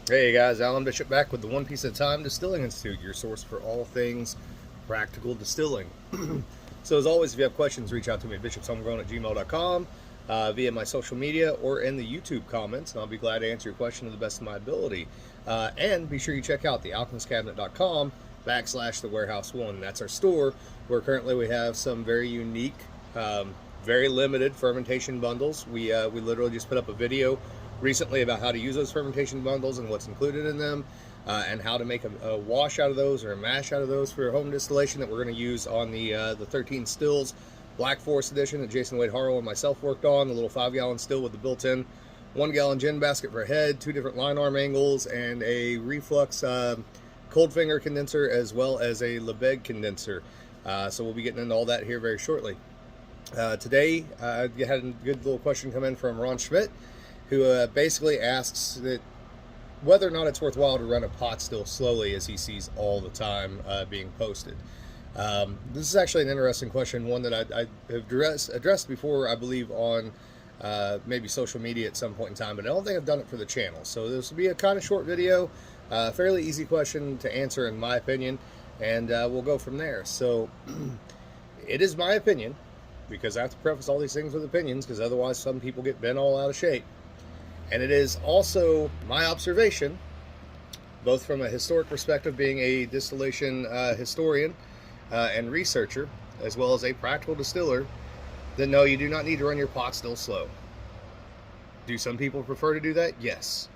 Hey guys, Alan Bishop back with the One Piece at a Time Distilling Institute, your source for all things practical distilling. So as always, if you have questions, reach out to me at bishopshomegrown@gmail.com, via my social media or in the YouTube comments, and I'll be glad to answer your question to the best of my ability. And be sure you check out thealchemistcabinet.com/the warehouse one. That's our store where currently we have some very unique, very limited fermentation bundles. We literally just put up a video recently about how to use those fermentation bundles and what's included in them, and how to make a wash out of those or a mash out of those for home distillation that we're going to use on the 13 stills Black Forest edition that Jason Wade Harrell and myself worked on, the little 5-gallon still with the built-in 1-gallon gin basket for a head, 2 different line arm angles, and a reflux cold finger condenser as well as a Lebesgue condenser. So we'll be getting into all that here very shortly. Today, I had a good little question come in from Ron Schmidt, who basically asks that whether or not it's worthwhile to run a pot still slowly, as he sees all the time being posted. This is actually an interesting question, one that I have addressed before, I believe, on maybe social media at some point in time, but I don't think I've done it for the channel. So this will be a kind of short video, fairly easy question to answer in my opinion, and we'll go from there. So it is my opinion, because I have to preface all these things with opinions, because otherwise some people get bent all out of shape. And it is also my observation, both from a historic perspective, being a distillation historian and researcher, as well as a practical distiller, that no, you do not need to run your pot still slow. Do some people prefer to do that? Yes.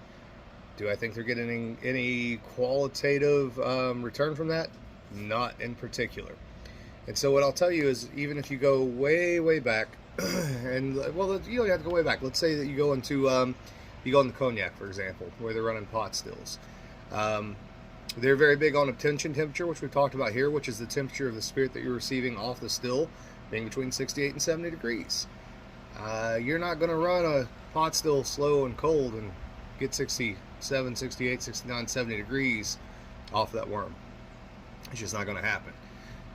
Do I think they're getting any qualitative return from that? Not in particular. And so what I'll tell you is, even if you go way, way back, and well, you don't have to go way back. Let's say that you go into cognac, for example, where they're running pot stills. They're very big on obtention temperature, which we've talked about here, which is the temperature of the spirit that you're receiving off the still, being between 68 and 70 degrees. You're not going to run a pot still slow and cold and get 67, 68, 69, 70 degrees off that worm. It's just not going to happen.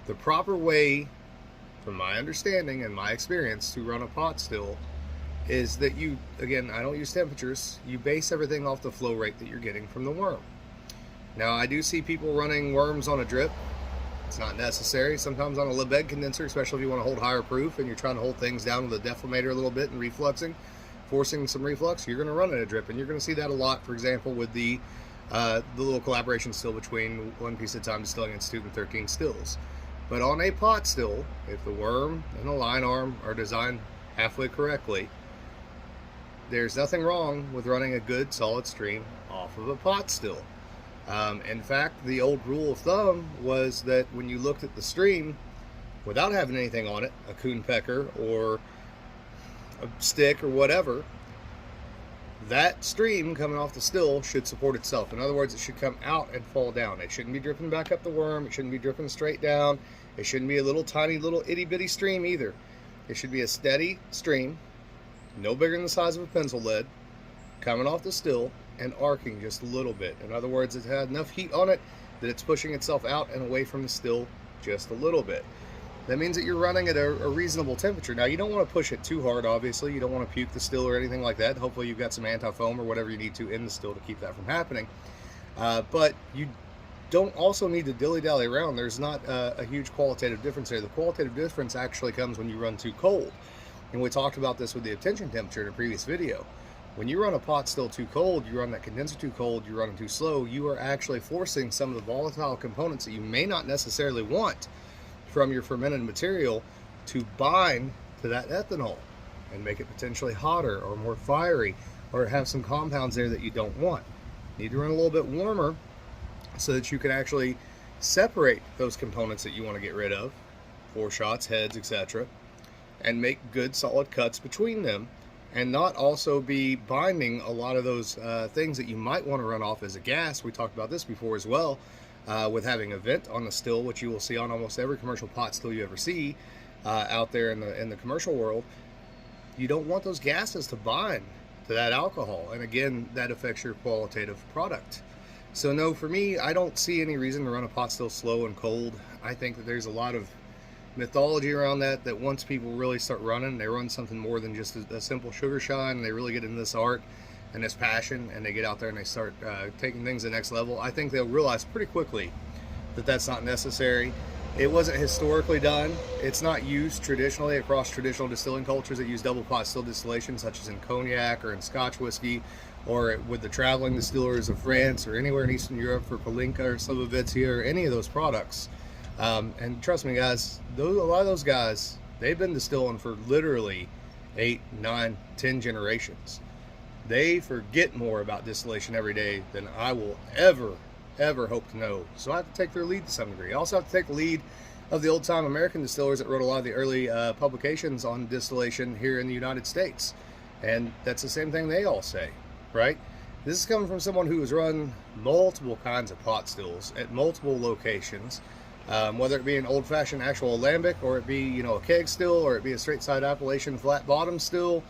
The proper way, from my understanding and my experience, to run a pot still is that you, again, I don't use temperatures, you base everything off the flow rate that you're getting from the worm. Now, I do see people running worms on a drip. It's not necessary. Sometimes on a Lebesgue condenser, especially if you want to hold higher proof and you're trying to hold things down with a deflator a little bit and refluxing, forcing some reflux, you're going to run in a drip. And you're going to see that a lot, for example, with the little collaboration still between One Piece at a Time Distilling Institute and 13 Stills. But on a pot still, if the worm and the line arm are designed halfway correctly, there's nothing wrong with running a good solid stream off of a pot still. In fact, the old rule of thumb was that when you looked at the stream without having anything on it, a coon pecker or a stick or whatever, that stream coming off the still should support itself. In other words, it should come out and fall down. It shouldn't be dripping back up the worm. It shouldn't be dripping straight down. It shouldn't be a little tiny little itty bitty stream either. It should be a steady stream, no bigger than the size of a pencil lead, coming off the still and arcing just a little bit. In other words, it had enough heat on it that it's pushing itself out and away from the still just a little bit. That means that you're running at a reasonable temperature. Now, you don't want to push it too hard, obviously. You don't want to puke the still or anything like that. Hopefully you've got some anti-foam or whatever you need to in the still to keep that from happening. But you don't also need to dilly-dally around. There's not a huge qualitative difference there. The qualitative difference actually comes when you run too cold. And we talked about this with the obtention temperature in a previous video. When you run a pot still too cold, you run that condenser too cold, you run it too slow, you are actually forcing some of the volatile components that you may not necessarily want from your fermented material to bind to that ethanol and make it potentially hotter or more fiery, or have some compounds there that you don't want. You need to run a little bit warmer so that you can actually separate those components that you want to get rid of, foreshots, heads, etc., and make good solid cuts between them, and not also be binding a lot of those things that you might want to run off as a gas. We talked about this before as well, with having a vent on the still, which you will see on almost every commercial pot still you ever see out there in the commercial world. You don't want those gases to bind to that alcohol, and again, that affects your qualitative product. So no, for me, I don't see any reason to run a pot still slow and cold. I think that there's a lot of mythology around that once people really start running, they run something more than just a simple sugar shine, and they really get into this art and this passion, and they get out there and they start taking things to the next level, I think they'll realize pretty quickly that that's not necessary. It wasn't historically done. It's not used traditionally across traditional distilling cultures that use double pot still distillation, such as in cognac or in Scotch whiskey, or with the traveling distillers of France or anywhere in Eastern Europe for Palinka or Slovovitia or any of those products. And trust me, guys, a lot of those guys, they've been distilling for literally 8, 9, 10 generations. They forget more about distillation every day than I will ever hope to know. So I have to take their lead to some degree. I also have to take the lead of the old-time American distillers that wrote a lot of the early publications on distillation here in the United States. And that's the same thing they all say, right? This is coming from someone who has run multiple kinds of pot stills at multiple locations, whether it be an old-fashioned actual alembic, or it be, you know, a keg still, or it be a straight-side Appalachian flat-bottom still.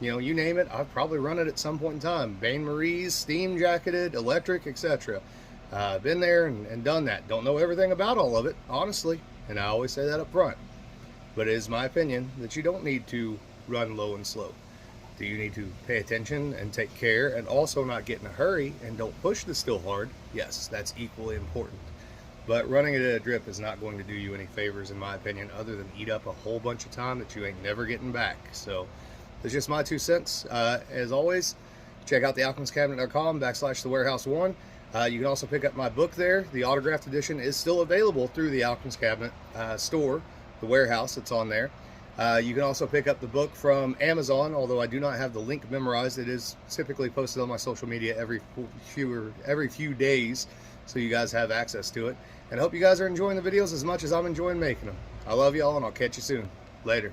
You know, you name it, I've probably run it at some point in time. Bain Marie's, steam jacketed, electric, etc. Been there and done that. Don't know everything about all of it, honestly, and I always say that up front. But it is my opinion that you don't need to run low and slow. Do you need to pay attention and take care and also not get in a hurry and don't push the still hard? Yes, that's equally important. But running it at a drip is not going to do you any favors, in my opinion, other than eat up a whole bunch of time that you ain't never getting back. So it's just my 2 cents. As always, check out thealchemistcabinet.com/thewarehouse1. You can also pick up my book there. The autographed edition is still available through the Alchemist Cabinet store, the warehouse that's on there. You can also pick up the book from Amazon, although I do not have the link memorized. It is typically posted on my social media every few days, so you guys have access to it. And I hope you guys are enjoying the videos as much as I'm enjoying making them. I love y'all, and I'll catch you soon. Later.